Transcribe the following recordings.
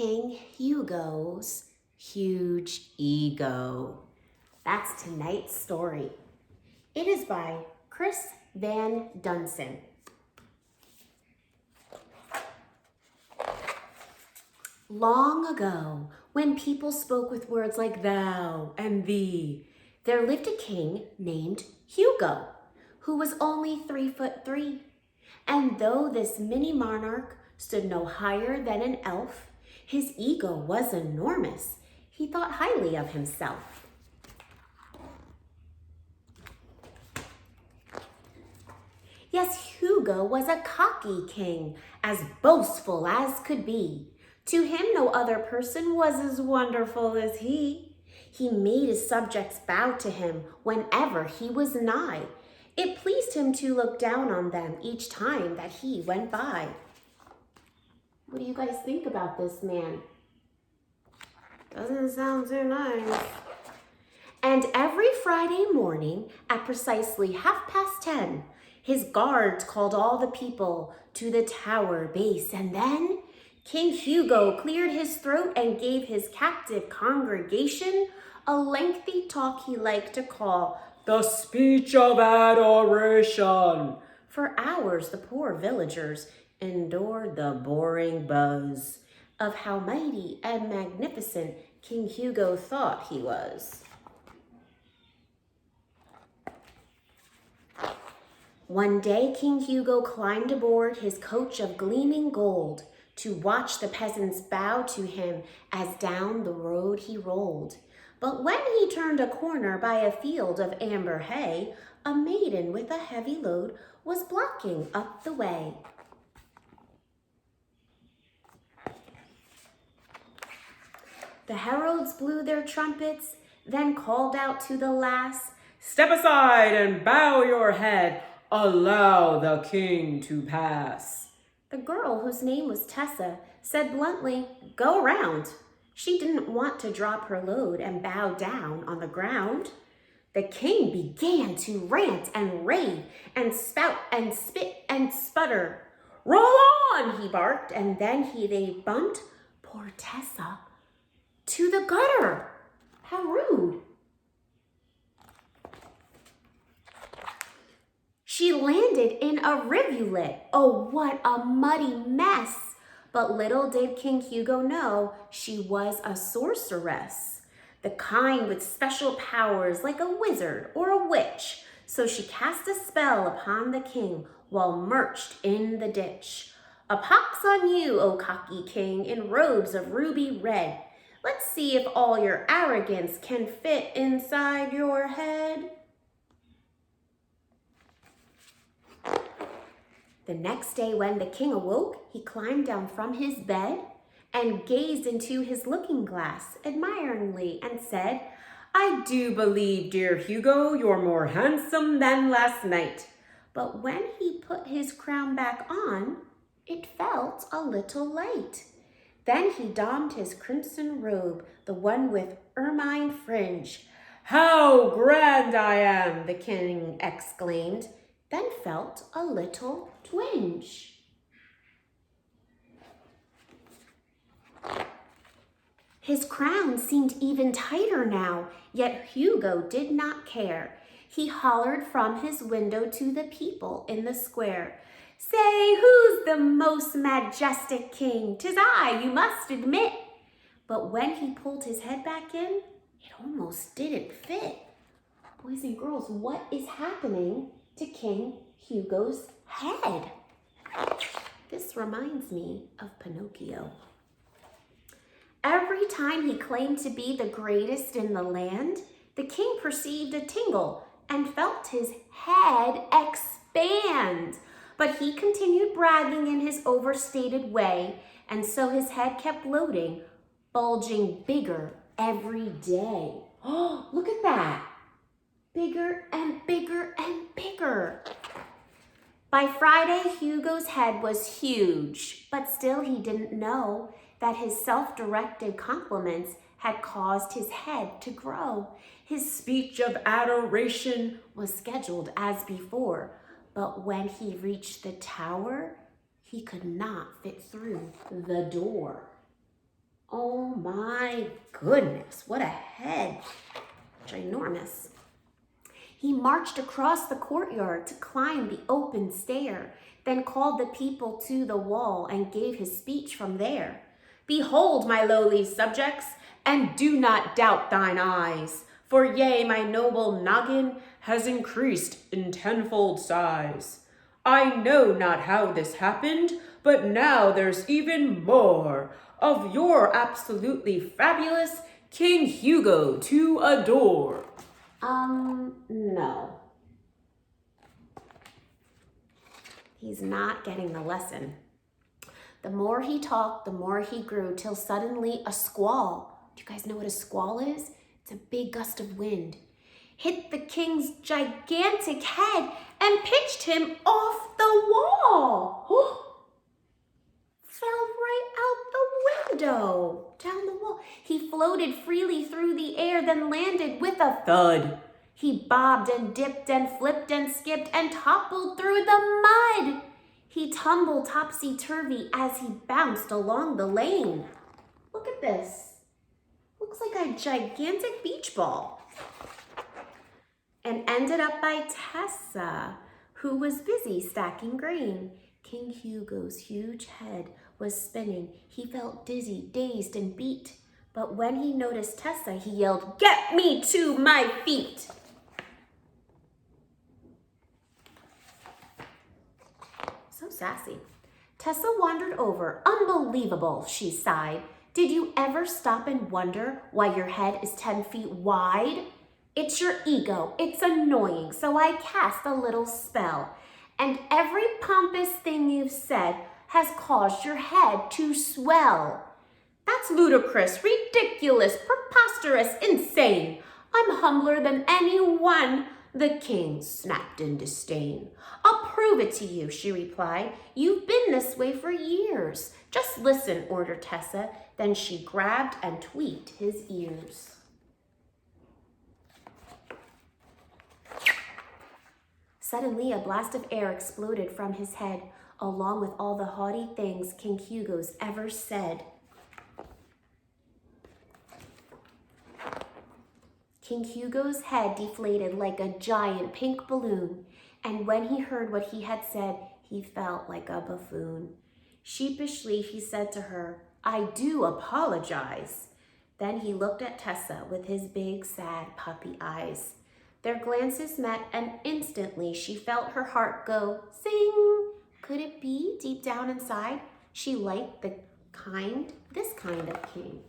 King Hugo's huge ego. That's tonight's story. It is by Chris Van Dunson. Long ago, when people spoke with words like thou and thee, there lived a king named Hugo, who was only 3'3". And though this mini monarch stood no higher than an elf, his ego was enormous. He thought highly of himself. Yes, Hugo was a cocky king, as boastful as could be. To him no other person was as wonderful as he. He made his subjects bow to him whenever he was nigh. It pleased him to look down on them each time that he went by. What do you guys think about this man? Doesn't sound too nice. And every Friday morning at precisely 10:30, his guards called all the people to the tower base, and then King Hugo cleared his throat and gave his captive congregation a lengthy talk he liked to call the speech of adoration. For hours, the poor villagers endured the boring buzz of how mighty and magnificent King Hugo thought he was. One day, King Hugo climbed aboard his coach of gleaming gold to watch the peasants bow to him as down the road he rolled. But when he turned a corner by a field of amber hay, a maiden with a heavy load was blocking up the way. The heralds blew their trumpets, then called out to the lass, "Step aside and bow your head, allow the king to pass." The girl, whose name was Tessa, said bluntly, "Go around." She didn't want to drop her load and bow down on the ground. The king began to rant and rave and spout and spit and sputter. "Roll on," he barked, and then they bumped poor Tessa to the gutter. How rude. She landed in a rivulet. Oh, what a muddy mess. But little did King Hugo know she was a sorceress, the kind with special powers like a wizard or a witch. So she cast a spell upon the king while merched in the ditch. "A pox on you, O cocky king, in robes of ruby red. Let's see if all your arrogance can fit inside your head." The next day when the king awoke, he climbed down from his bed and gazed into his looking glass admiringly and said, "I do believe, dear Hugo, you're more handsome than last night." But when he put his crown back on, it felt a little light. Then he donned his crimson robe, the one with ermine fringe. "How grand I am!" the king exclaimed, then felt a little twinge. His crown seemed even tighter now, yet Hugo did not care. He hollered from his window to the people in the square, "Say, who's the most majestic king? 'Tis I, you must admit." But when he pulled his head back in, it almost didn't fit. Boys and girls, what is happening to King Hugo's head? This reminds me of Pinocchio. Every time he claimed to be the greatest in the land, the king perceived a tingle and felt his head expand. But he continued bragging in his overstated way, and so his head kept bloating, bulging bigger every day. Oh, look at that. Bigger and bigger and bigger. By Friday, Hugo's head was huge, but still he didn't know that his self-directed compliments had caused his head to grow. His speech of adoration was scheduled as before, but when he reached the tower, he could not fit through the door. Oh my goodness, what a head. Ginormous. He marched across the courtyard to climb the open stair, then called the people to the wall and gave his speech from there. Behold, my lowly subjects, and do not doubt thine eyes, for yea, my noble noggin has increased in tenfold size. I know not how this happened, but now there's even more of your absolutely fabulous King Hugo to adore. No. He's not getting the lesson. The more he talked, the more he grew, till suddenly a squall. Do you guys know what a squall is? It's a big gust of wind. Hit the king's gigantic head and pitched him off the wall. Fell right out the window, down the wall. He floated freely through the air, then landed with a thud. He bobbed and dipped and flipped and skipped and toppled through the mud. He tumbled topsy-turvy as he bounced along the lane. Look at this. Looks like a gigantic beach ball. And ended up by Tessa, who was busy stacking grain. King Hugo's huge head was spinning. He felt dizzy, dazed, and beat. But when he noticed Tessa, he yelled, "Get me to my feet!" So sassy. Tessa wandered over. "Unbelievable," she sighed. "Did you ever stop and wonder why your head is 10 feet wide? It's your ego. It's annoying, so I cast a little spell. And every pompous thing you've said has caused your head to swell." "That's ludicrous, ridiculous, preposterous, insane. I'm humbler than anyone," the king snapped in disdain. "I'll prove it to you," she replied. "You've been this way for years." "Just listen," ordered Tessa. Then she grabbed and tweaked his ears. Suddenly, a blast of air exploded from his head, along with all the haughty things King Hugo's ever said. King Hugo's head deflated like a giant pink balloon, and when he heard what he had said, he felt like a buffoon. Sheepishly, he said to her, "I do apologize." Then he looked at Tessa with his big, sad puppy eyes. Their glances met, and instantly she felt her heart go zing. Could it be, deep down inside, she liked this kind of king?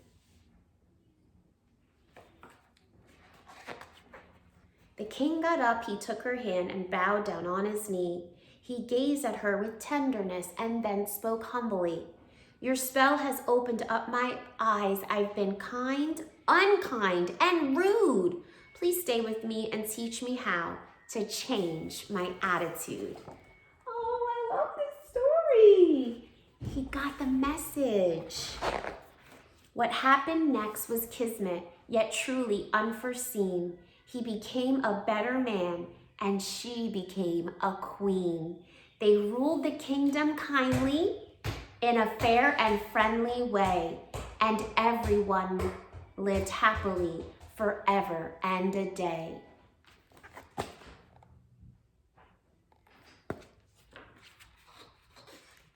The king got up, he took her hand and bowed down on his knee. He gazed at her with tenderness and then spoke humbly. "Your spell has opened up my eyes. I've been kind, unkind, and rude. Please stay with me and teach me how to change my attitude." Oh, I love this story. He got the message. What happened next was kismet, yet truly unforeseen. He became a better man, and she became a queen. They ruled the kingdom kindly, in a fair and friendly way, and everyone lived happily forever and a day.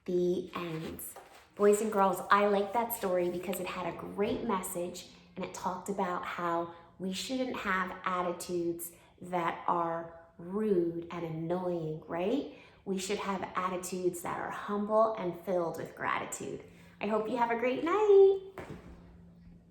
The end. Boys and girls, I like that story because it had a great message, and it talked about how we shouldn't have attitudes that are rude and annoying, right? We should have attitudes that are humble and filled with gratitude. I hope you have a great night.